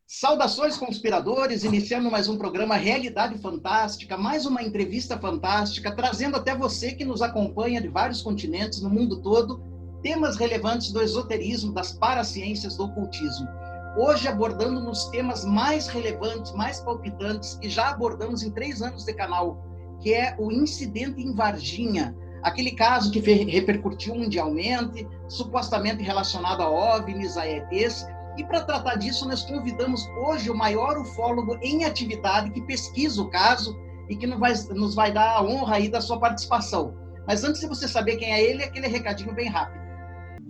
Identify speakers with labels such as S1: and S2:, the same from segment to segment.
S1: Saudações, conspiradores, iniciando mais um programa Realidade Fantástica, mais uma entrevista fantástica, trazendo até você que nos acompanha de vários continentes, no mundo todo, temas relevantes do esoterismo, das paraciências, do ocultismo. Hoje abordando nos temas mais relevantes, mais palpitantes, que já abordamos em 3 anos de canal, que é o incidente em Varginha, aquele caso que repercutiu mundialmente, supostamente relacionado a OVNIs, a ETs. E para tratar disso, nós convidamos hoje o maior ufólogo em atividade que pesquisa o caso e que nos vai dar a honra aí da sua participação. Mas antes de você saber quem é ele, aquele recadinho bem rápido.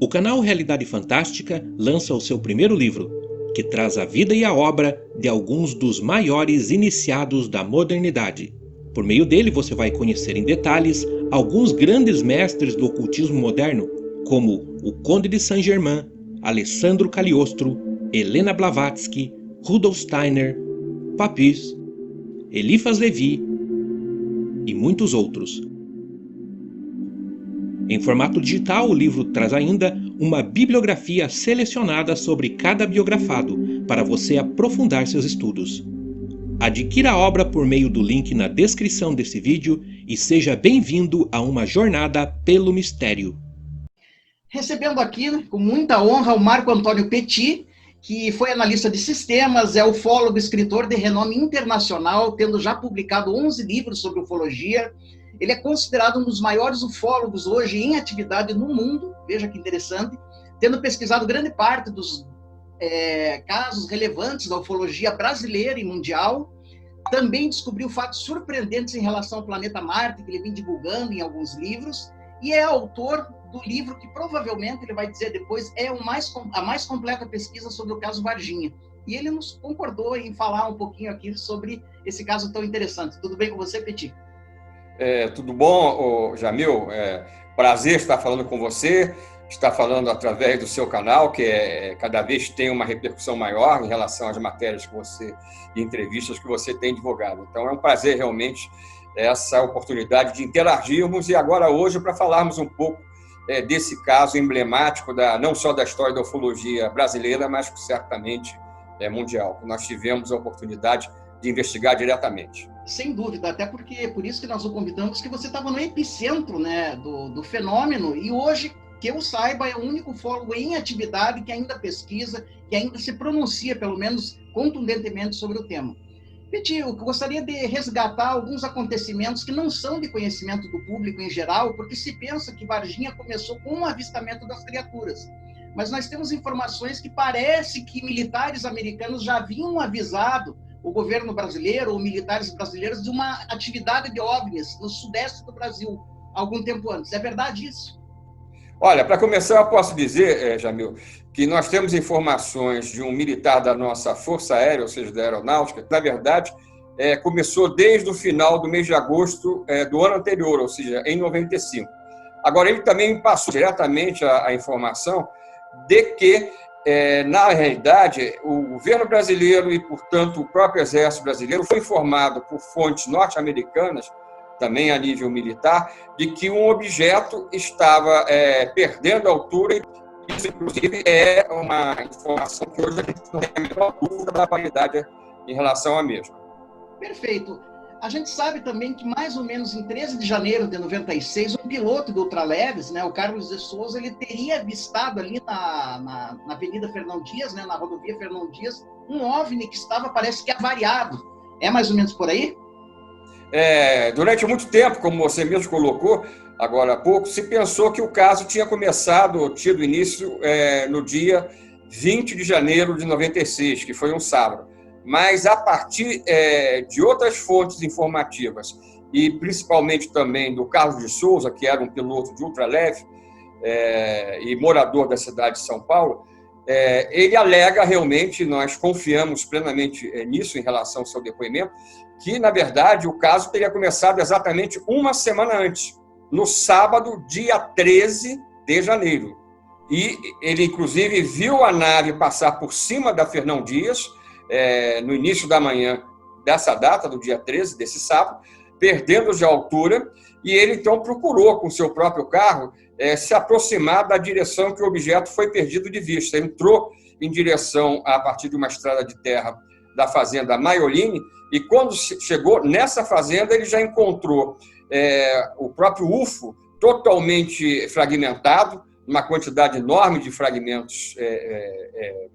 S2: O canal Realidade Fantástica lança o seu primeiro livro, que traz a vida e a obra de alguns dos maiores iniciados da modernidade. Por meio dele você vai conhecer em detalhes alguns grandes mestres do ocultismo moderno, como o Conde de Saint-Germain, Alessandro Cagliostro, Helena Blavatsky, Rudolf Steiner, Papus, Eliphas Levi e muitos outros. Em formato digital, o livro traz ainda uma bibliografia selecionada sobre cada biografado para você aprofundar seus estudos. Adquira a obra por meio do link na descrição desse vídeo e seja bem-vindo a uma jornada pelo mistério.
S1: Recebendo aqui, com muita honra, o Marco Antônio Petit, que foi analista de sistemas, é ufólogo, escritor de renome internacional, tendo já publicado 11 livros sobre ufologia. Ele é considerado um dos maiores ufólogos hoje em atividade no mundo, veja que interessante, tendo pesquisado grande parte dos casos relevantes da ufologia brasileira e mundial. Também descobriu fatos surpreendentes em relação ao planeta Marte, que ele vem divulgando em alguns livros, e é autor do livro que provavelmente, ele vai dizer depois, é a mais completa pesquisa sobre o caso Varginha. E ele nos concordou em falar um pouquinho aqui sobre esse caso tão interessante. Tudo bem com você, Petit?
S3: Tudo bom, Jamil? Prazer estar falando com você, estar falando através do seu canal, que cada vez tem uma repercussão maior em relação às matérias que você e entrevistas que você tem divulgado. Então, é um prazer realmente essa oportunidade de interagirmos e agora hoje para falarmos um pouco desse caso emblemático não só da história da ufologia brasileira, mas certamente mundial, que nós tivemos a oportunidade de investigar diretamente.
S1: Sem dúvida, até porque por isso que nós o convidamos, que você estava no epicentro, né, do fenômeno, e hoje, que eu saiba, é o único ufólogo em atividade que ainda pesquisa, que ainda se pronuncia, pelo menos contundentemente, sobre o tema. Petit, eu gostaria de resgatar alguns acontecimentos que não são de conhecimento do público em geral, porque se pensa que Varginha começou com um avistamento das criaturas. Mas nós temos informações que parece que militares americanos já haviam avisado o governo brasileiro ou militares brasileiros de uma atividade de OVNIs no sudeste do Brasil, algum tempo antes. É verdade isso?
S3: Olha, para começar, eu posso dizer, Jamil, que nós temos informações de um militar da nossa Força Aérea, ou seja, da Aeronáutica, que, na verdade, começou desde o final do mês de agosto do ano anterior, ou seja, em 95. Agora, ele também me passou diretamente a informação de que, na realidade, o governo brasileiro e, portanto, o próprio Exército brasileiro foi informado por fontes norte-americanas, também a nível militar, de que um objeto estava perdendo altura. Isso, inclusive, é uma informação que hoje a gente não tem a menor dúvida da validade em relação à mesma.
S1: Perfeito. A gente sabe também que, mais ou menos em 13 de janeiro de 96, um piloto de ultraleves, né, o Carlos de Souza, ele teria avistado ali na Avenida Fernão Dias, né, na rodovia Fernão Dias, um OVNI que estava, parece que, avariado. É mais ou menos por aí?
S3: Durante muito tempo, como você mesmo colocou, agora há pouco, se pensou que o caso tinha tido início no dia 20 de janeiro de 96, que foi um sábado. Mas a partir de outras fontes informativas, e principalmente também do Carlos de Souza, que era um piloto de ultraleve e morador da cidade de São Paulo, ele alega realmente, nós confiamos plenamente nisso em relação ao seu depoimento, que, na verdade, o caso teria começado exatamente uma semana antes, no sábado, dia 13 de janeiro. E ele, inclusive, viu a nave passar por cima da Fernão Dias, no início da manhã dessa data, do dia 13, desse sábado, perdendo de altura, e ele, então, procurou, com seu próprio carro, se aproximar da direção que o objeto foi perdido de vista. Entrou em direção a partir de uma estrada de terra da fazenda Maioline, e quando chegou nessa fazenda, ele já encontrou o próprio UFO totalmente fragmentado, uma quantidade enorme de fragmentos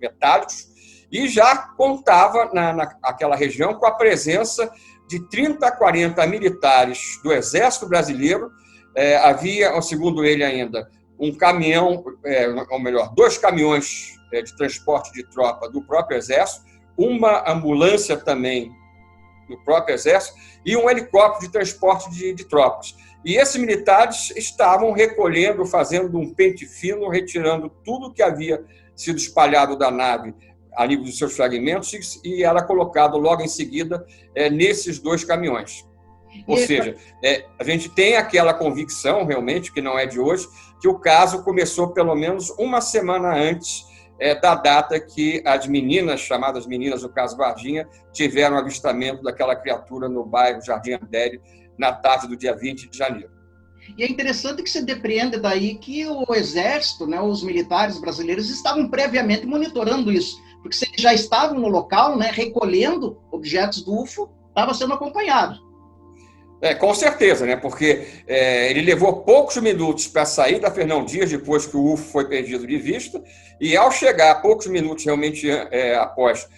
S3: metálicos, e já contava naquela região com a presença de 30 a 40 militares do Exército Brasileiro. Havia, segundo ele ainda, um caminhão, ou melhor, 2 caminhões de transporte de tropa do próprio Exército, uma ambulância também do próprio Exército e um helicóptero de transporte de tropas. E esses militares estavam recolhendo, fazendo um pente fino, retirando tudo que havia sido espalhado da nave a nível dos seus fragmentos, e era colocado logo em seguida nesses 2 caminhões. Ou seja, a gente tem aquela convicção, realmente, que não é de hoje, que o caso começou pelo menos uma semana antes da data que as meninas, chamadas meninas do caso Varginha, tiveram avistamento daquela criatura no bairro Jardim Adélio, na tarde do dia 20 de janeiro.
S1: E é interessante que se depreende daí que o Exército, né, os militares brasileiros, estavam previamente monitorando isso, porque se eles já estavam no local, né, recolhendo objetos do UFO, estava sendo acompanhado.
S3: Com certeza, né? Porque ele levou poucos minutos para sair da Fernão Dias, depois que o UFO foi perdido de vista, e ao chegar poucos minutos realmente após,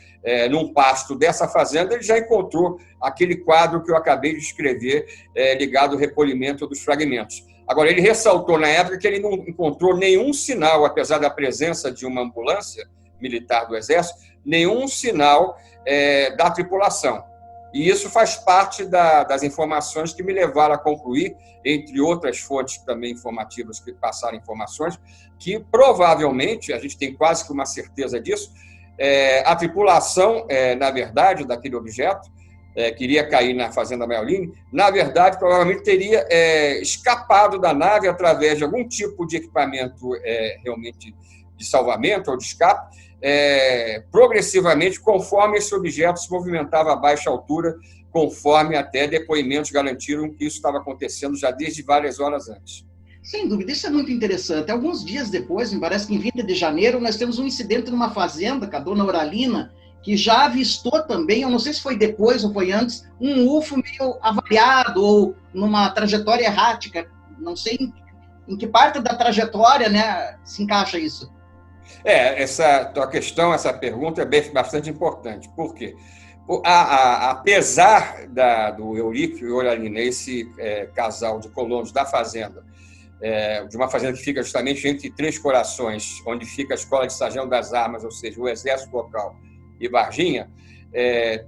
S3: num pasto dessa fazenda, ele já encontrou aquele quadro que eu acabei de escrever, ligado ao recolhimento dos fragmentos. Agora, ele ressaltou na época que ele não encontrou nenhum sinal, apesar da presença de uma ambulância militar do Exército, nenhum sinal da tripulação. E isso faz parte das informações que me levaram a concluir, entre outras fontes também informativas que passaram informações, que provavelmente, a gente tem quase que uma certeza disso, a tripulação, na verdade, daquele objeto, que iria cair na fazenda Maioline, na verdade, provavelmente teria escapado da nave através de algum tipo de equipamento realmente de salvamento ou de escape, progressivamente, conforme esse objeto se movimentava a baixa altura, conforme até depoimentos garantiram que isso estava acontecendo já desde várias horas antes.
S1: Sem dúvida, isso é muito interessante. Alguns dias depois, me parece que em 20 de janeiro, nós temos um incidente numa fazenda com a dona Oralina, que já avistou também, eu não sei se foi depois ou foi antes, um UFO meio avariado ou numa trajetória errática. Não sei em que parte da trajetória, né, se encaixa isso.
S3: Essa tua questão, essa pergunta é bastante importante. Por quê? Apesar do Eurico e Oralina, esse casal de colonos da fazenda, de uma fazenda que fica justamente entre Três Corações, onde fica a Escola de Sargento das Armas, ou seja, o Exército Local, e Varginha,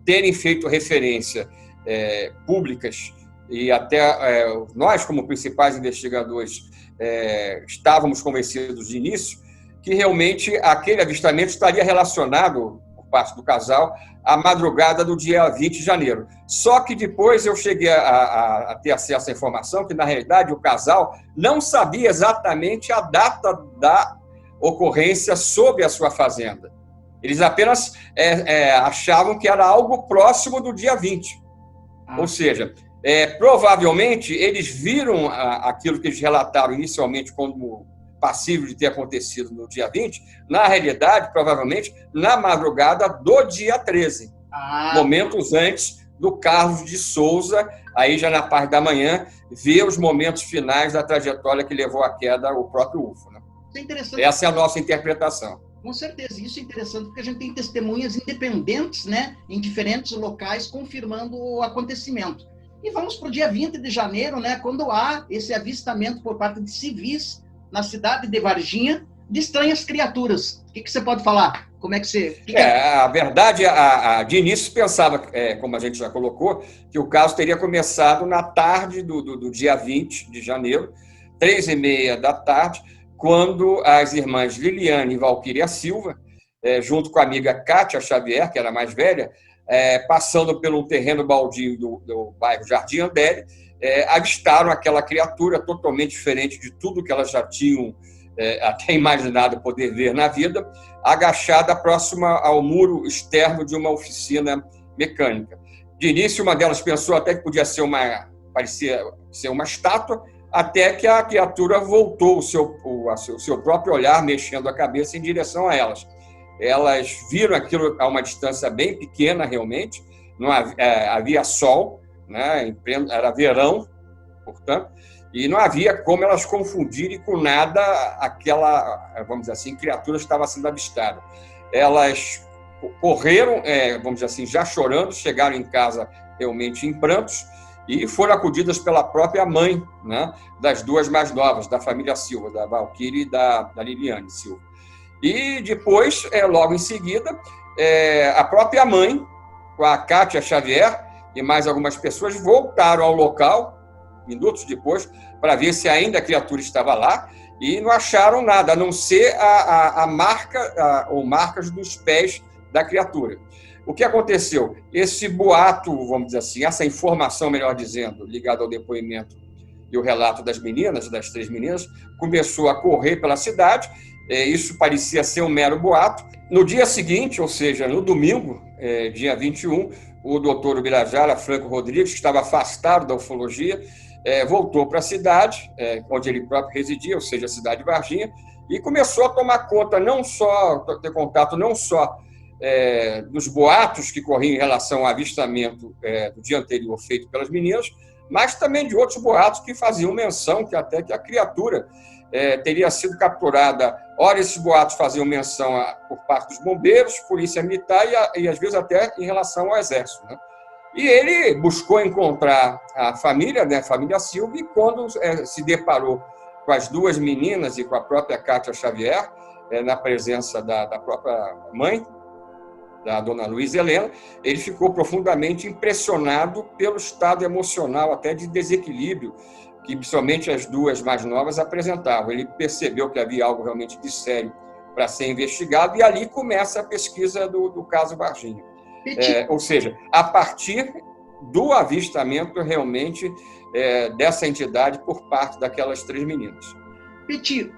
S3: terem feito referência públicas, e até nós, como principais investigadores, estávamos convencidos de início, que realmente aquele avistamento estaria relacionado, por parte do casal, à madrugada do dia 20 de janeiro. Só que depois eu cheguei a ter acesso à informação que, na realidade, o casal não sabia exatamente a data da ocorrência sob a sua fazenda. Eles apenas achavam que era algo próximo do dia 20. Ou seja, provavelmente eles viram aquilo que eles relataram inicialmente como passível de ter acontecido no dia 20, na realidade, provavelmente, na madrugada do dia 13, momentos antes do Carlos de Souza, aí já na parte da manhã, ver os momentos finais da trajetória que levou à queda o próprio UFO. Né?
S1: Isso é interessante.
S3: Essa é a nossa interpretação.
S1: Com certeza, isso é interessante, porque a gente tem testemunhas independentes, né, em diferentes locais, confirmando o acontecimento. E vamos para o dia 20 de janeiro, né, quando há esse avistamento por parte de civis na cidade de Varginha, de estranhas criaturas. O que você pode falar? Como é que você...
S3: A verdade, de início pensava, como a gente já colocou, que o caso teria começado na tarde do dia 20 de janeiro, 3h30 da tarde, quando as irmãs Liliane e Valquíria Silva, junto com a amiga Kátia Xavier, que era a mais velha, passando pelo terreno baldio do bairro Jardim Adélio, avistaram aquela criatura totalmente diferente de tudo que elas já tinham até imaginado poder ver na vida, agachada próxima ao muro externo de uma oficina mecânica. De início, uma delas pensou até que podia ser parecia ser uma estátua, até que a criatura voltou o seu próprio olhar, mexendo a cabeça em direção a elas. elas viram aquilo a uma distância bem pequena, realmente, não havia sol, né? Era verão, portanto, e não havia como elas confundirem com nada aquela, vamos dizer assim, criatura que estava sendo avistada. Elas correram, vamos dizer assim, já chorando, chegaram em casa realmente em prantos e foram acudidas pela própria mãe, né, das duas mais novas, da família Silva, da Valquíria e da Liliane Silva. E depois, logo em seguida, a própria mãe, com a Kátia Xavier e mais algumas pessoas, voltaram ao local, minutos depois, para ver se ainda a criatura estava lá, e não acharam nada, a não ser a marca, ou marcas dos pés da criatura. O que aconteceu? Esse boato, vamos dizer assim, essa informação, melhor dizendo, ligada ao depoimento e o relato das meninas, das 3 meninas, começou a correr pela cidade. Isso parecia ser um mero boato. No dia seguinte, ou seja, no domingo, dia 21, o doutor Ubirajara Franco Rodrigues, que estava afastado da ufologia, voltou para a cidade, onde ele próprio residia, ou seja, a cidade de Varginha, e começou a tomar conta, ter contato não só dos boatos que corriam em relação ao avistamento do dia anterior feito pelas meninas, mas também de outros boatos que faziam menção que até que a criatura teria sido capturada. Ora, esses boatos faziam menção por parte dos bombeiros, polícia militar e às vezes até em relação ao exército, né? E ele buscou encontrar a família, né, a família Silva, e quando se deparou com as 2 meninas e com a própria Kátia Xavier, na presença da própria mãe, da dona Luísa Helena, ele ficou profundamente impressionado pelo estado emocional, até de desequilíbrio, que principalmente as 2 mais novas apresentavam. Ele percebeu que havia algo realmente de sério para ser investigado, e ali começa a pesquisa do caso Varginha. Ou seja, a partir do avistamento realmente dessa entidade por parte daquelas 3 meninas.
S1: Peti,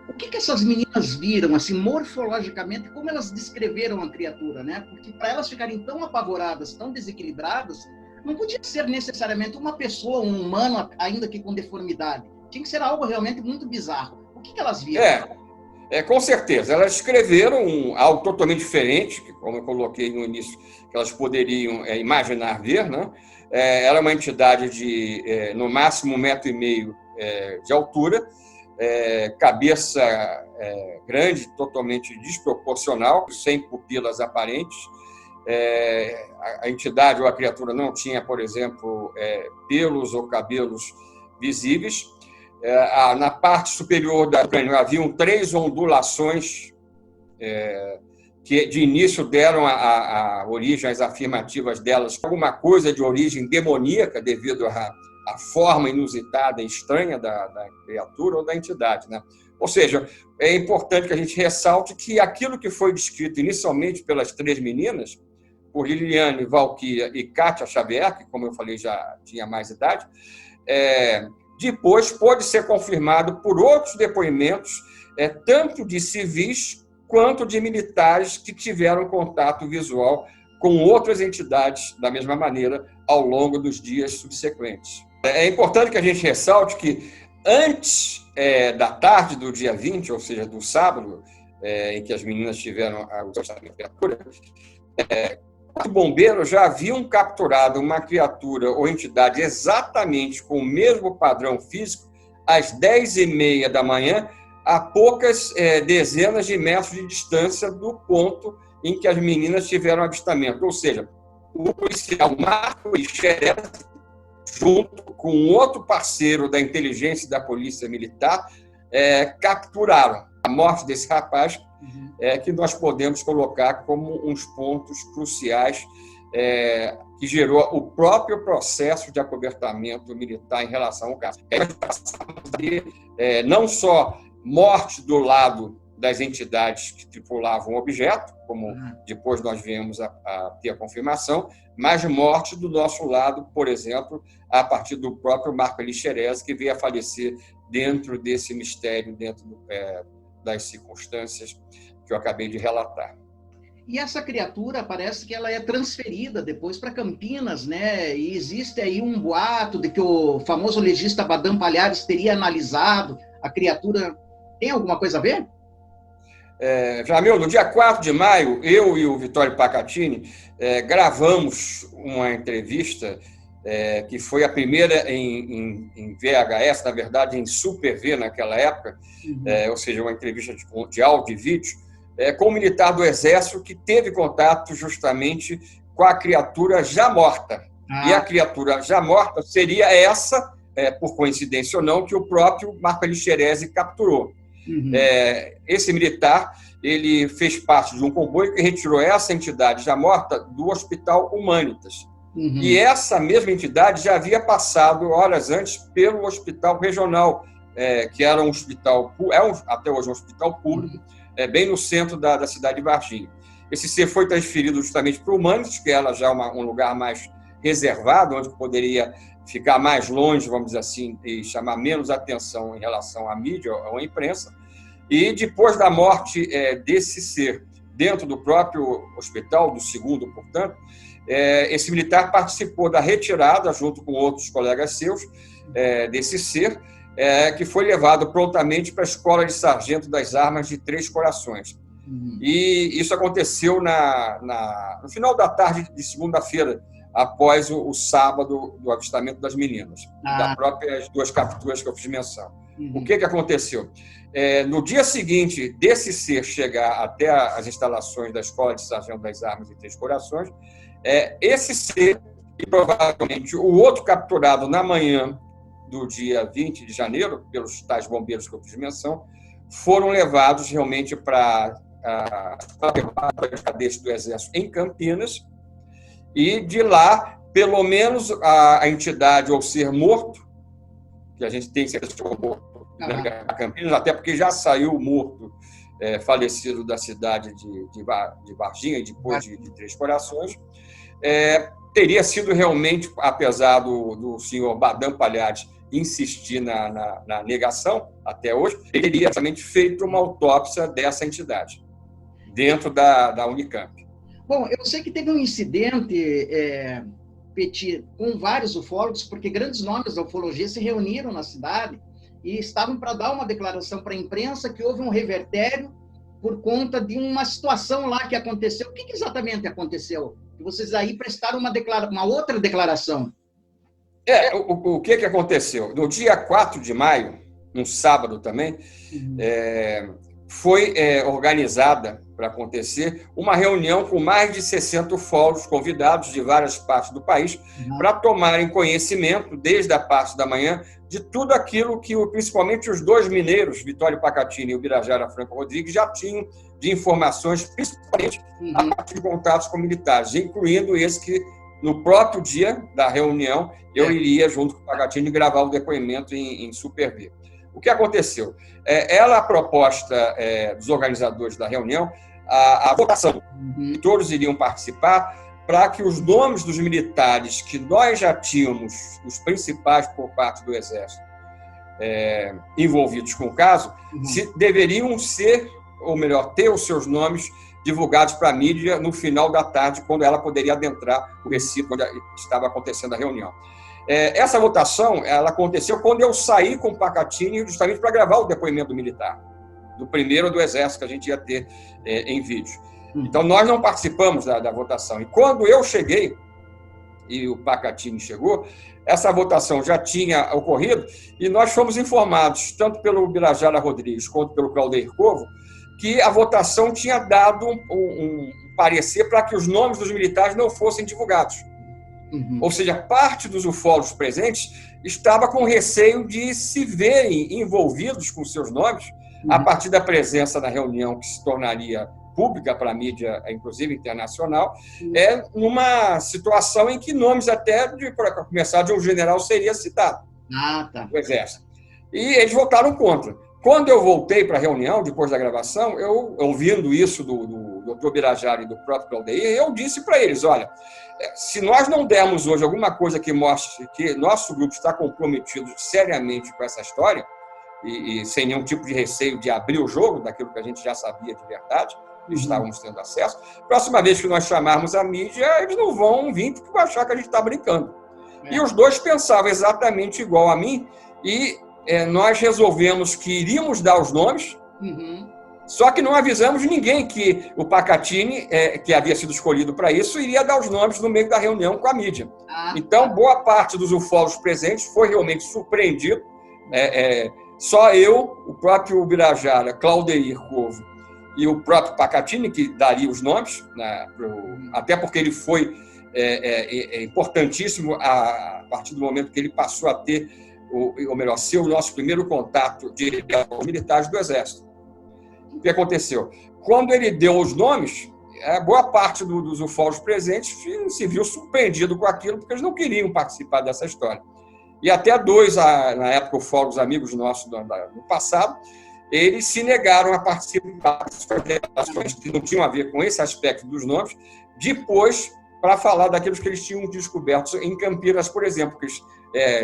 S1: o que essas meninas viram, assim, morfologicamente, como elas descreveram a criatura, né? Porque para elas ficarem tão apavoradas, tão desequilibradas, não podia ser necessariamente uma pessoa, um humano, ainda que com deformidade. Tinha que ser algo realmente muito bizarro. O que elas viram?
S3: Com certeza. Elas descreveram algo totalmente diferente, que, como eu coloquei no início, que elas poderiam imaginar ver, né? Era uma entidade de, no máximo, 1,5 metro de altura, cabeça grande, totalmente desproporcional, sem pupilas aparentes. A entidade ou a criatura não tinha, por exemplo, pelos ou cabelos visíveis. Na parte superior da crânio haviam 3 ondulações que de início deram a origem às afirmativas delas, alguma coisa de origem demoníaca devido à forma inusitada e estranha da criatura ou da entidade, né? Ou seja, é importante que a gente ressalte que aquilo que foi descrito inicialmente pelas 3 meninas, por Liliane, Valquíria e Kátia Xavier, que, como eu falei, já tinha mais idade, depois pode ser confirmado por outros depoimentos, tanto de civis quanto de militares que tiveram contato visual com outras entidades da mesma maneira ao longo dos dias subsequentes. É importante que a gente ressalte que antes da tarde do dia 20, ou seja, do sábado, em que as meninas tiveram o avistamento da criatura, os bombeiros já haviam capturado uma criatura ou entidade exatamente com o mesmo padrão físico às 10h30 da manhã, a poucas dezenas de metros de distância do ponto em que as meninas tiveram avistamento. Ou seja, o policial Marco Xerez, junto com outro parceiro da inteligência e da polícia militar, capturaram a morte desse rapaz, que nós podemos colocar como uns pontos cruciais que gerou o próprio processo de acobertamento militar em relação ao caso. Não só morte do lado das entidades que tripulavam o objeto, como depois nós viemos a ter a confirmação, mas morte do nosso lado, por exemplo, a partir do próprio Marco Xerez, que veio a falecer dentro desse mistério, dentro das circunstâncias que eu acabei de relatar.
S1: E essa criatura parece que ela é transferida depois para Campinas, né? E existe aí um boato de que o famoso legista Badam Palhares teria analisado a criatura. Tem alguma coisa a ver?
S3: Jamil, no dia 4 de maio, eu e o Vittorio Pacatini gravamos uma entrevista que foi a primeira em VHS, na verdade em Super V naquela época, ou seja, uma entrevista de áudio e vídeo, com um militar do Exército que teve contato justamente com a criatura já morta. E a criatura já morta seria essa, por coincidência ou não, que o próprio Marco Elixerezi capturou. Esse militar, ele fez parte de um comboio que retirou essa entidade já morta do Hospital Humanitas. E essa mesma entidade já havia passado horas antes pelo Hospital Regional, que era um hospital, até hoje um hospital público, bem no centro da cidade de Varginha. Esse ser foi transferido justamente para o Humanitas, que era já um lugar mais reservado, onde poderia ficar mais longe, vamos dizer assim, e chamar menos atenção em relação à mídia ou à imprensa. E depois da morte desse ser dentro do próprio hospital, do segundo, portanto, esse militar participou da retirada, junto com outros colegas seus, desse ser, que foi levado prontamente para a Escola de Sargento das Armas de Três Corações. E isso aconteceu no final da tarde de segunda-feira, após o sábado do avistamento das meninas, das próprias duas capturas que eu fiz menção. O que aconteceu? No dia seguinte desse ser chegar até as instalações da Escola de Sargento das Armas de Três Corações, esse ser, e provavelmente o outro capturado na manhã do dia 20 de janeiro, pelos tais bombeiros que eu fiz menção, foram levados realmente para a cadeia do Exército em Campinas, e de lá, pelo menos a entidade ou ser morto, que a gente tem certeza que foi morto na Campinas, até porque já saiu morto, falecido da cidade de Varginha, e depois de Três Corações, teria sido realmente, apesar do senhor Badam Palhares insistir na negação até hoje, ele teria somente feito uma autópsia dessa entidade, dentro da Unicamp.
S1: Bom, eu sei que teve um incidente, Petit, com vários ufólogos, porque grandes nomes da ufologia se reuniram na cidade e estavam para dar uma declaração para a imprensa que houve um revertério por conta de uma situação lá que aconteceu. O que exatamente aconteceu? Que vocês aí prestaram uma outra declaração.
S3: O que aconteceu? No dia 4 de maio, um sábado também, foi organizada para acontecer uma reunião com mais de 60 ufólogos convidados de várias partes do país para tomarem conhecimento, desde a parte da manhã, de tudo aquilo que principalmente os dois mineiros, Vittorio Pacatini e o Birajara Franco Rodrigues, já tinham de informações, principalmente a partir de contatos com militares, incluindo esse que, no próprio dia da reunião, eu iria, junto com o Pacatini, gravar o depoimento em Super V. O que aconteceu? A proposta dos organizadores da reunião, a votação, todos iriam participar, para que os nomes dos militares que nós já tínhamos, os principais por parte do Exército, envolvidos com o caso, deveriam ser, ou melhor, ter os seus nomes divulgados para a mídia no final da tarde, quando ela poderia adentrar o recinto onde estava acontecendo a reunião. Essa votação ela aconteceu quando eu saí com o Pacatini justamente para gravar o depoimento militar, do primeiro do Exército que a gente ia ter em vídeo. Então, nós não participamos da votação. E quando eu cheguei, e o Pacatini chegou, essa votação já tinha ocorrido, e nós fomos informados, tanto pelo Birajara Rodrigues quanto pelo Claudeir Covo, que a votação tinha dado um parecer para que os nomes dos militares não fossem divulgados. Ou seja, parte dos ufólogos presentes estava com receio de se verem envolvidos com seus nomes a partir da presença na reunião que se tornaria pública para a mídia, inclusive internacional, numa situação em que nomes até, para começar, de um general seria citado do Exército. E eles votaram contra. Quando eu voltei para a reunião, depois da gravação, eu, ouvindo isso do Dr. Birajara e do próprio Claudeir, eu disse para eles, olha, se nós não dermos hoje alguma coisa que mostre que nosso grupo está comprometido seriamente com essa história, e sem nenhum tipo de receio de abrir o jogo daquilo que a gente já sabia de verdade, e estávamos tendo acesso, próxima vez que nós chamarmos a mídia, eles não vão vir porque vão achar que a gente está brincando. E os dois pensavam exatamente igual a mim, e nós resolvemos que iríamos dar os nomes, Só que não avisamos ninguém que o Pacatini, que havia sido escolhido para isso, iria dar os nomes no meio da reunião com a mídia. Então, boa parte dos ufólogos presentes foi realmente surpreendido. Só eu, o próprio Birajara, Claudeir Corvo e o próprio Pacatini, que daria os nomes, né, até porque ele foi importantíssimo a partir do momento que ele passou a ter, ou melhor, ser o nosso primeiro contato direto com os militares do Exército. O que aconteceu? Quando ele deu os nomes, boa parte dos ufólogos presentes se viu surpreendido com aquilo, porque eles não queriam participar dessa história. E até dois, na época, ufólogos amigos nossos do passado, eles se negaram a participar das revelações que não tinham a ver com esse aspecto dos nomes, depois, para falar daqueles que eles tinham descoberto em Campinas, por exemplo, que eles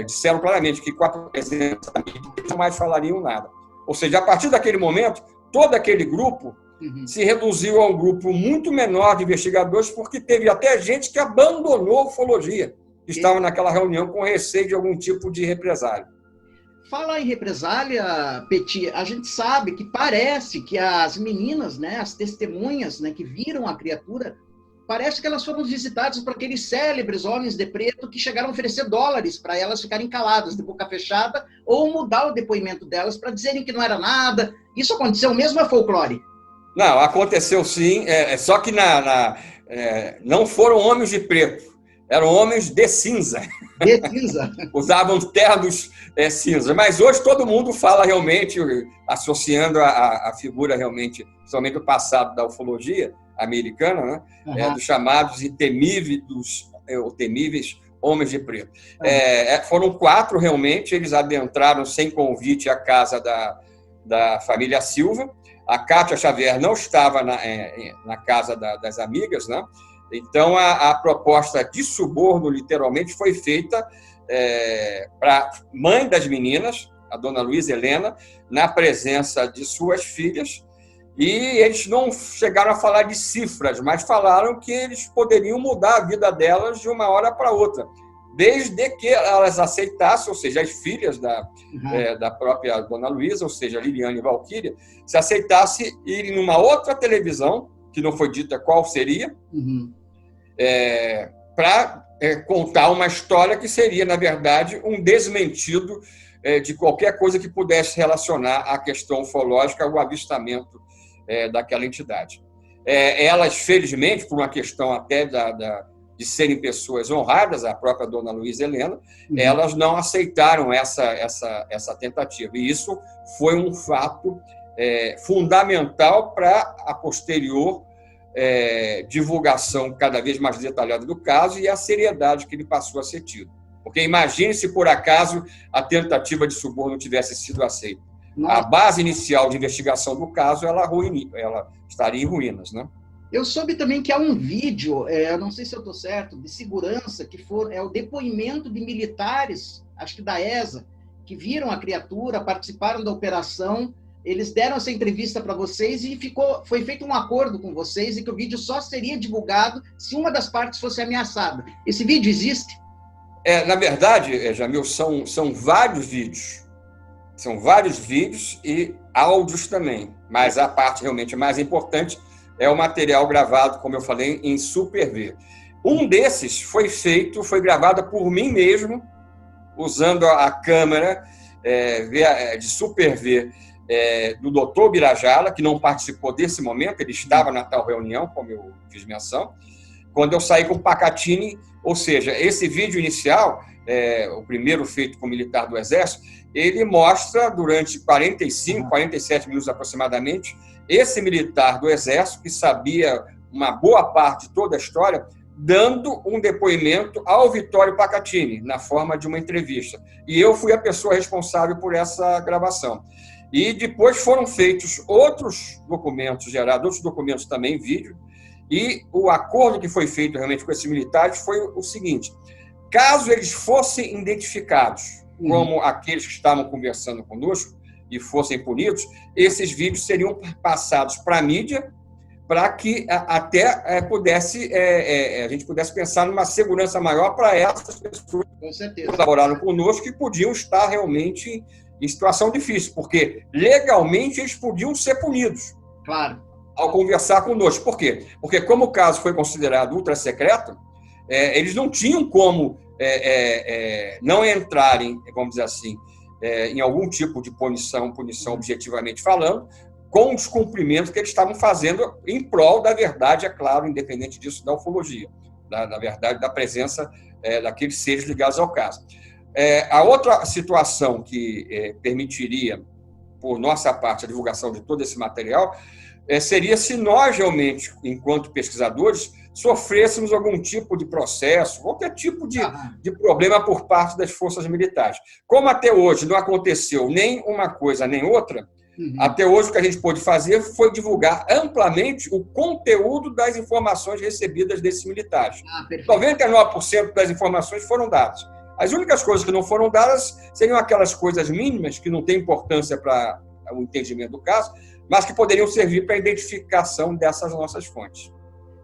S3: disseram claramente que com a presença da mídia eles não mais falariam nada. Ou seja, a partir daquele momento, todo aquele grupo se reduziu a um grupo muito menor de investigadores, porque teve até gente que abandonou a ufologia, que estava naquela reunião com receio de algum tipo de represália.
S1: Fala em represália, Petit, a gente sabe que parece que as meninas, né, as testemunhas, né, que viram a criatura, parece que elas foram visitadas por aqueles célebres homens de preto que chegaram a oferecer dólares para elas ficarem caladas, de boca fechada, ou mudar o depoimento delas para dizerem que não era nada. Isso aconteceu mesmo, é folclore?
S3: Não, aconteceu sim, só que não foram homens de preto, eram homens de cinza.
S1: De cinza.
S3: Usavam ternos cinza. Mas hoje todo mundo fala realmente, associando a figura realmente, principalmente o passado da ufologia americana, né? Dos chamados e temíveis homens de preto. Foram 4 realmente, eles adentraram sem convite a casa da família Silva. A Cátia Xavier não estava na casa das amigas, né? Então, a proposta de suborno, literalmente, foi feita para a mãe das meninas, a dona Luísa Helena, na presença de suas filhas, e eles não chegaram a falar de cifras, mas falaram que eles poderiam mudar a vida delas de uma hora para outra, desde que elas aceitassem, ou seja, as filhas da própria dona Luísa, ou seja, Liliane e Valquíria, se aceitasse irem numa outra televisão, que não foi dita qual seria, para contar uma história que seria, na verdade, um desmentido de qualquer coisa que pudesse relacionar a questão ufológica ao avistamento daquela entidade. Elas, felizmente, por uma questão até de serem pessoas honradas, a própria dona Luísa Helena, elas não aceitaram essa tentativa. E isso foi um fato fundamental para a posterior divulgação cada vez mais detalhada do caso e a seriedade que ele passou a ser tido. Porque imagine se, por acaso, a tentativa de suborno tivesse sido aceita. Nossa. A base inicial de investigação do caso, ela estaria em ruínas, né?
S1: Eu soube também que há um vídeo, eu não sei se eu estou certo, de segurança, que é o depoimento de militares, acho que da ESA, que viram a criatura, participaram da operação. Eles deram essa entrevista para vocês e foi feito um acordo com vocês e que o vídeo só seria divulgado se uma das partes fosse ameaçada. Esse vídeo existe?
S3: Na verdade, Jamil, são vários vídeos. São vários vídeos e áudios também. Mas a parte realmente mais importante é o material gravado, como eu falei, em Super V. Um desses foi gravado por mim mesmo, usando a câmera de Super V do Dr. Birajara, que não participou desse momento, ele estava na tal reunião, como eu fiz menção, quando eu saí com o Pacatini, ou seja, esse vídeo inicial, o primeiro feito com o militar do Exército, ele mostra, durante 45, 47 minutos aproximadamente, esse militar do Exército, que sabia uma boa parte de toda a história, dando um depoimento ao Vittorio Pacatini, na forma de uma entrevista. E eu fui a pessoa responsável por essa gravação. E depois foram feitos outros documentos gerados, outros documentos também, vídeo, e o acordo que foi feito realmente com esses militares foi o seguinte: caso eles fossem identificados como aqueles que estavam conversando conosco e fossem punidos, esses vídeos seriam passados para a mídia, para que até a gente pudesse pensar numa segurança maior para essas pessoas que colaboraram conosco e podiam estar realmente em situação difícil, porque legalmente eles podiam ser punidos.
S1: Claro.
S3: Ao conversar conosco. Por quê? Porque como o caso foi considerado ultra-secreto, eles não tinham como não entrarem, vamos dizer assim, em algum tipo de punição objetivamente falando, com os cumprimentos que eles estavam fazendo em prol da verdade, é claro, independente disso, da ufologia, da verdade, da presença daqueles seres ligados ao caso. A outra situação que permitiria, por nossa parte, a divulgação de todo esse material seria se nós realmente, enquanto pesquisadores, sofrêssemos algum tipo de processo, qualquer tipo de problema por parte das forças militares. Como até hoje não aconteceu nem uma coisa nem outra, até hoje o que a gente pôde fazer foi divulgar amplamente o conteúdo das informações recebidas desses militares. 99% das informações foram dadas. As únicas coisas que não foram dadas seriam aquelas coisas mínimas, que não têm importância para o entendimento do caso, mas que poderiam servir para a identificação dessas nossas fontes.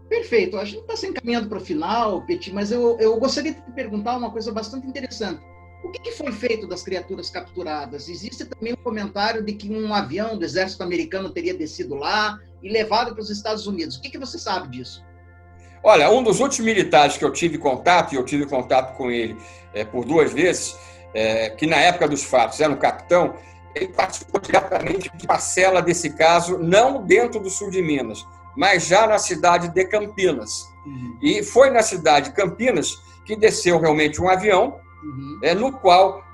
S1: Perfeito. A gente está se encaminhando para o final, Petit, mas eu gostaria de te perguntar uma coisa bastante interessante. O que foi feito das criaturas capturadas? Existe também um comentário de que um avião do exército americano teria descido lá e levado para os Estados Unidos. O que você sabe disso?
S3: Olha, um dos últimos militares que eu tive contato, e eu tive contato com ele por 2 vezes, que na época dos fatos era um capitão, ele participou diretamente de parcela desse caso, não dentro do sul de Minas, mas já na cidade de Campinas. E foi na cidade de Campinas que desceu realmente um avião, no qual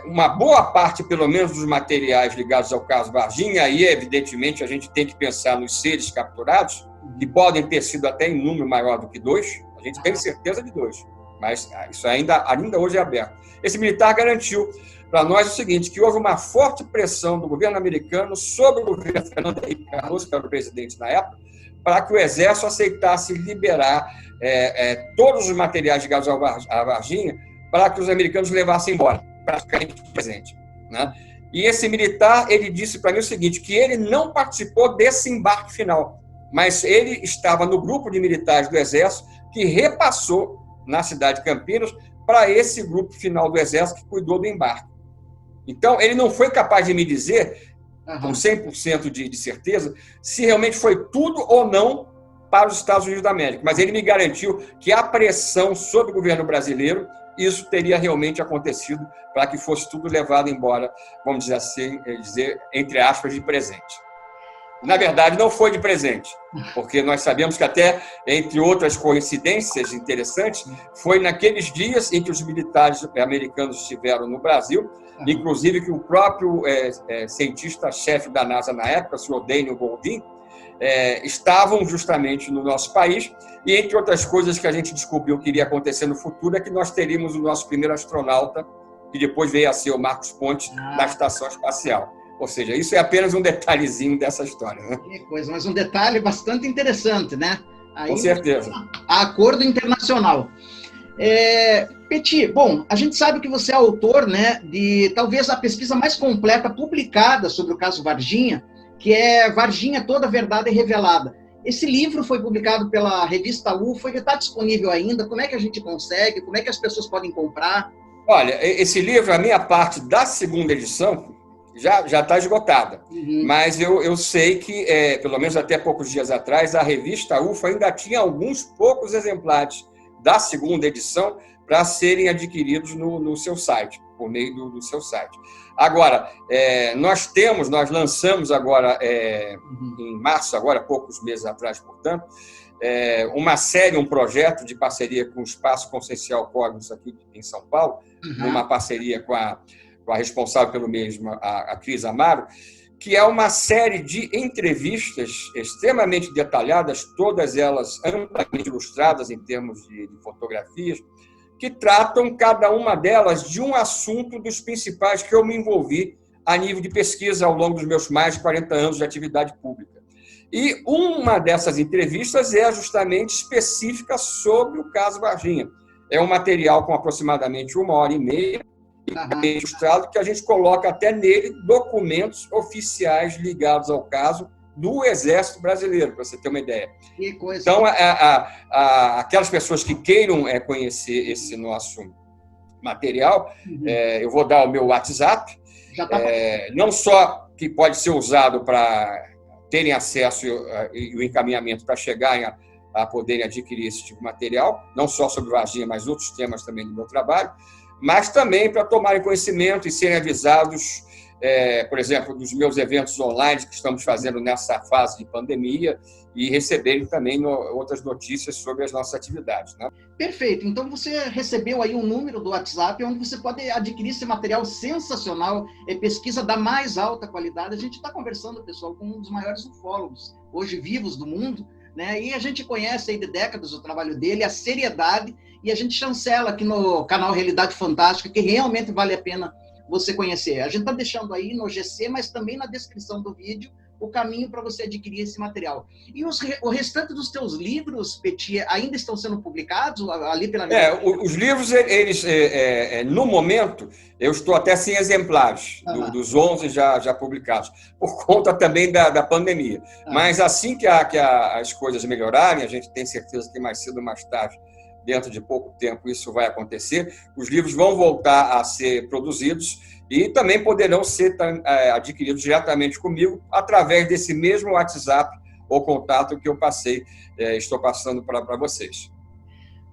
S3: uma boa parte, pelo menos, dos materiais ligados ao caso Varginha, aí, evidentemente, a gente tem que pensar nos seres capturados, que podem ter sido até em número maior do que 2, a gente tem certeza de 2, mas isso ainda hoje é aberto. Esse militar garantiu para nós o seguinte, que houve uma forte pressão do governo americano sobre o governo Fernando Henrique Cardoso, que era o presidente na época, para que o Exército aceitasse liberar todos os materiais ligados à Varginha para que os americanos levassem embora, praticamente presente, né? E esse militar, ele disse para mim o seguinte, que ele não participou desse embarque final, mas ele estava no grupo de militares do Exército que repassou na cidade de Campinas para esse grupo final do Exército que cuidou do embarque. Então, ele não foi capaz de me dizer, com 100% de certeza, se realmente foi tudo ou não para os Estados Unidos da América. Mas ele me garantiu que a pressão sobre o governo brasileiro, isso teria realmente acontecido para que fosse tudo levado embora, vamos dizer assim, entre aspas, de presente. Na verdade, não foi de presente, porque nós sabemos que até, entre outras coincidências interessantes, foi naqueles dias em que os militares americanos estiveram no Brasil, inclusive que o próprio cientista-chefe da NASA na época, o senhor Daniel Goldin, estavam justamente no nosso país, e entre outras coisas que a gente descobriu que iria acontecer no futuro é que nós teríamos o nosso primeiro astronauta, que depois veio a ser o Marcos Pontes, na Estação Espacial. Ou seja, isso é apenas um detalhezinho dessa história, né?
S1: Que coisa, mas um detalhe bastante interessante, né? Aí,
S3: com certeza.
S1: Acordo internacional. Petit, bom, a gente sabe que você é autor, né, de talvez a pesquisa mais completa publicada sobre o caso Varginha, que é Varginha, Toda a Verdade Revelada. Esse livro foi publicado pela revista UFO, ele está disponível ainda? Como é que a gente consegue? Como é que as pessoas podem comprar?
S3: Olha, esse livro, a minha parte da segunda edição, já está esgotada. Mas eu sei que, pelo menos até poucos dias atrás, a revista UFO ainda tinha alguns poucos exemplares da segunda edição para serem adquiridos no seu site, por meio do seu site. Agora, nós lançamos agora, em março, agora, poucos meses atrás, portanto, uma série, um projeto de parceria com o Espaço Consciencial Cosmos aqui em São Paulo, numa parceria com a responsável pelo mesmo, a Cris Amaro, que é uma série de entrevistas extremamente detalhadas, todas elas amplamente ilustradas em termos de fotografias, que tratam, cada uma delas, de um assunto dos principais que eu me envolvi a nível de pesquisa ao longo dos meus mais de 40 anos de atividade pública. E uma dessas entrevistas é justamente específica sobre o caso Varginha. É um material com aproximadamente 1h30, ilustrado, que a gente coloca até nele documentos oficiais ligados ao caso do Exército Brasileiro, para você ter uma ideia.
S1: Que coisa.
S3: Então, aquelas pessoas que queiram conhecer esse nosso material, eu vou dar o meu WhatsApp, não só que pode ser usado para terem acesso e o encaminhamento para chegarem a poderem adquirir esse tipo de material, não só sobre Varginha, mas outros temas também do meu trabalho, mas também para tomarem conhecimento e serem avisados, por exemplo, dos meus eventos online que estamos fazendo nessa fase de pandemia e receberem também outras notícias sobre as nossas atividades, né?
S1: Perfeito. Então, você recebeu aí um número do WhatsApp onde você pode adquirir esse material sensacional, pesquisa da mais alta qualidade. A gente está conversando, pessoal, com um dos maiores ufólogos hoje vivos do mundo, né? E a gente conhece aí de décadas o trabalho dele, a seriedade, e a gente chancela aqui no canal Realidade Fantástica, que realmente vale a pena você conhecer. A gente está deixando aí no GC, mas também na descrição do vídeo, o caminho para você adquirir esse material. E o restante dos teus livros, Petit, ainda estão sendo publicados ali pela...
S3: Os livros, eles no momento, eu estou até sem exemplares, dos 11 já publicados, por conta também da pandemia. Mas assim que as coisas melhorarem, a gente tem certeza que mais cedo ou mais tarde, dentro de pouco tempo, isso vai acontecer, os livros vão voltar a ser produzidos e também poderão ser adquiridos diretamente comigo através desse mesmo WhatsApp ou contato que eu estou passando para vocês.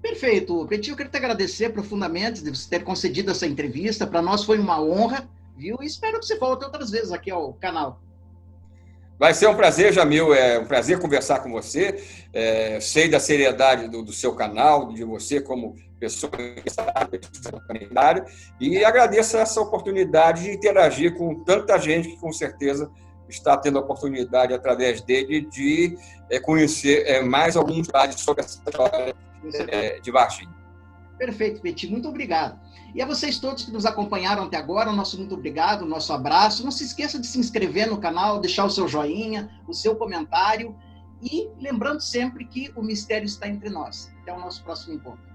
S1: Perfeito. Petit, eu quero te agradecer profundamente de você ter concedido essa entrevista. Para nós foi uma honra, viu? E espero que você volte outras vezes aqui ao canal.
S3: Vai ser um prazer, Jamil, um prazer conversar com você. Sei da seriedade do seu canal, de você como pessoa comunitária, e agradeço essa oportunidade de interagir com tanta gente que, com certeza, está tendo a oportunidade, através dele, de conhecer mais alguns detalhes sobre essa história de Varginha.
S1: Perfeito, Petit. Muito obrigado. E a vocês todos que nos acompanharam até agora, nosso muito obrigado, nosso abraço. Não se esqueça de se inscrever no canal, deixar o seu joinha, o seu comentário. E lembrando sempre que o mistério está entre nós. Até o nosso próximo encontro.